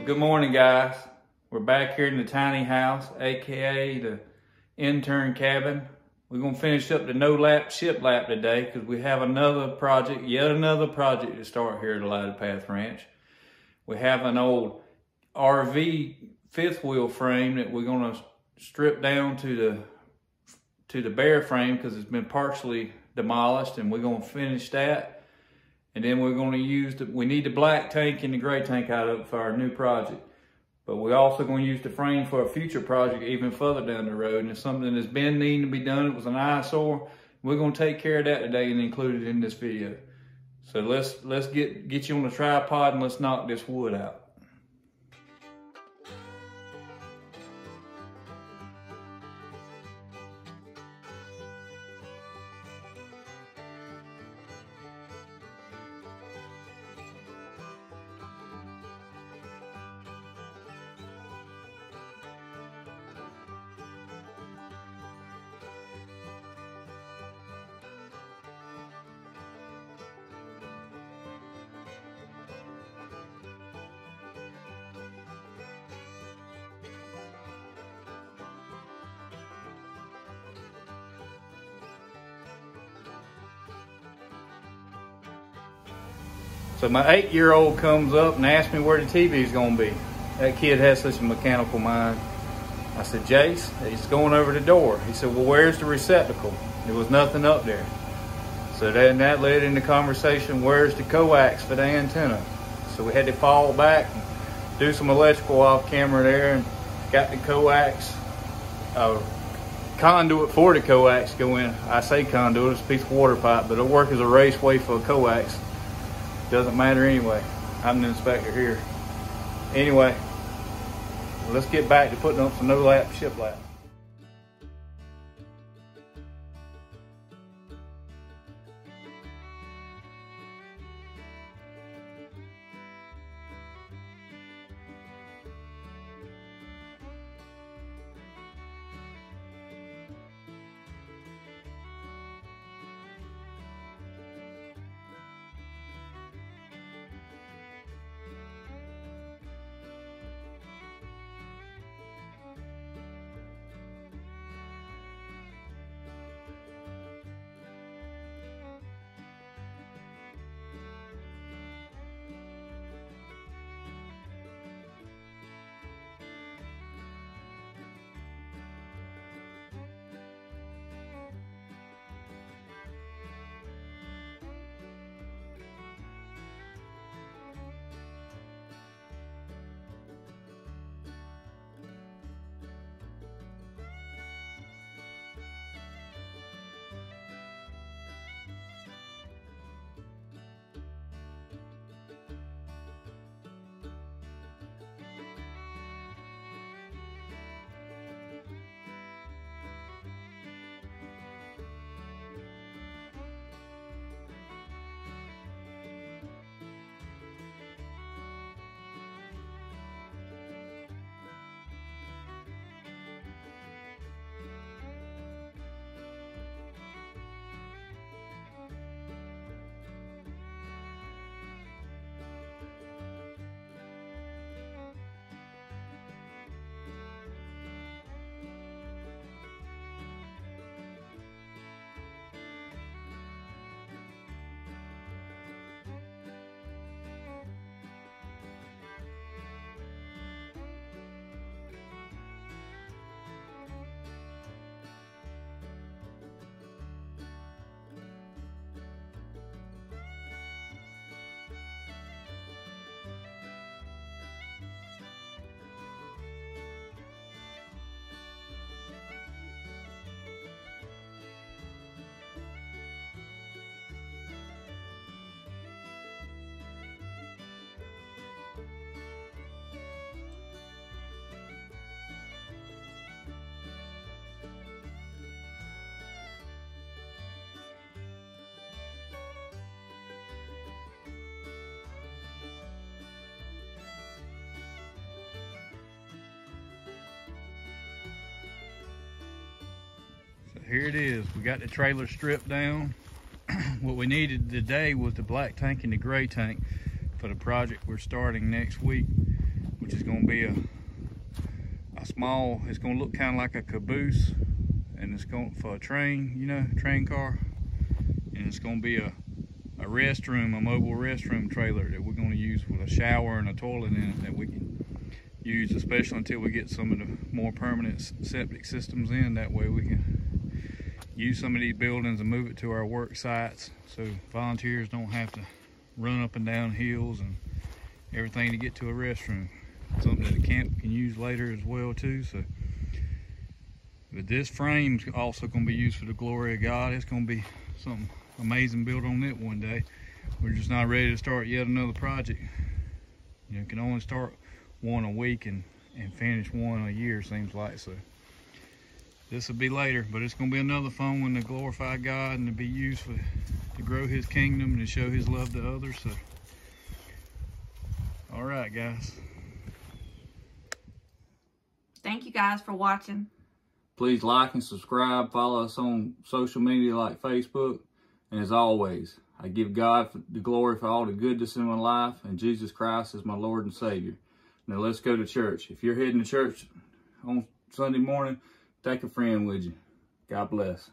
Good morning, guys. We're back here in the tiny house, aka the intern cabin. We're gonna finish up the NoLap ShipLap today because we have another project, yet another project to start here at Lighted Path Ranch. We have an old RV fifth wheel frame that we're gonna strip down to the bare frame because it's been partially demolished, and we're gonna finish that. And then we're going to use we need the black tank and the gray tank out of it for our new project. But we're also going to use the frame for a future project even further down the road. And it's something that's been needing to be done. It was an eyesore. We're going to take care of that today and include it in this video. So let's get you on the tripod and let's knock this wood out. So my 8-year-old comes up and asks me where the TV is going to be. That kid has such a mechanical mind. I said, Jace, he's going over the door. He said, well, where's the receptacle? There was nothing up there. So then that led into conversation, where's the coax for the antenna? So we had to fall back and do some electrical off camera there and got the coax, conduit for the coax to go in. I say conduit, it's a piece of water pipe, but it'll work as a raceway for a coax. Doesn't matter anyway. I'm the inspector here. Anyway, let's get back to putting up some NoLap ShipLap. Here it is. We got the trailer stripped down. What we needed today was the black tank and the gray tank for the project we're starting next week. which is going to be a small, it's going to look kind of like a caboose, and it's going for a train, you know, train car. And it's going to be a restroom, a mobile restroom trailer that we're going to use with a shower and a toilet in it that we can use, especially until we get some of the more permanent septic systems in. That way we can use some of these buildings and move it to our work sites, so volunteers don't have to run up and down hills and everything to get to a restroom. Something that the camp can use later as well too. So, but this frame's also going to be used for the glory of God. It's going to be something amazing built on it one day. We're just not ready to start yet another project. You know, can only start one a week and finish one a year, seems like. So this will be later, but it's going to be another fun one to glorify God and to be used to grow his kingdom and to show his love to others. So, all right, guys. Thank you guys for watching. Please like and subscribe. Follow us on social media like Facebook. And as always, I give God the glory for all the goodness in my life, and Jesus Christ is my Lord and Savior. Now let's go to church. If you're heading to church on Sunday morning, take a friend with you. God bless.